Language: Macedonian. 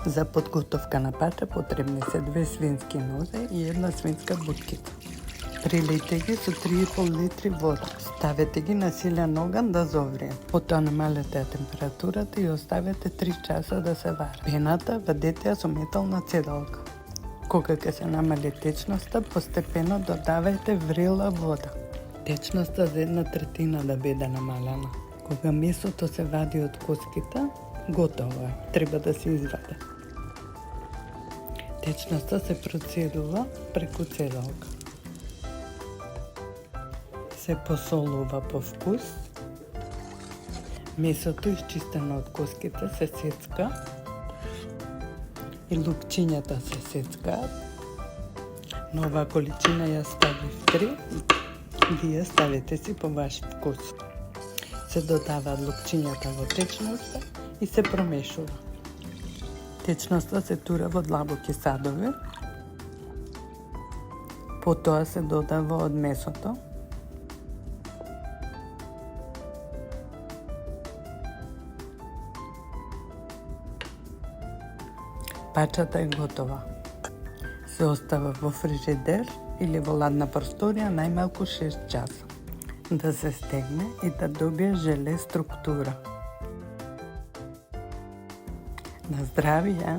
За подготовка на пача потребни се 2 свински нозе и една свинска буткица. Прилейте ги со 3,5 литри вода. Ставете ги на силен оган да зовријат. Потоа намалете температурата и оставете 3 часа да се вари. Пената вадете ја со метална цедалка. Кога ќе се намали течноста, постепено додавајте врела вода. Течноста за 1/3 да биде намалена. Кога месото се вади од коските, готово е. Треба да се извади. Течноста се процедува преку цедалка. Се посолува по вкус. Месото изчистено од коските се сецка и лупчињата се сецкаат. На оваа количина ја ставив 3, вие ставите си по ваш вкус. Се додаваат лупчињата во течноста и се промешува. Течноста се тура во длабоки садови. Потоа се додава од месото. Пачата е готова. Се остава во фрижидер или во ладна просторија најмалку 6 часа. Да се стегне и да добие желе структура. На здравие!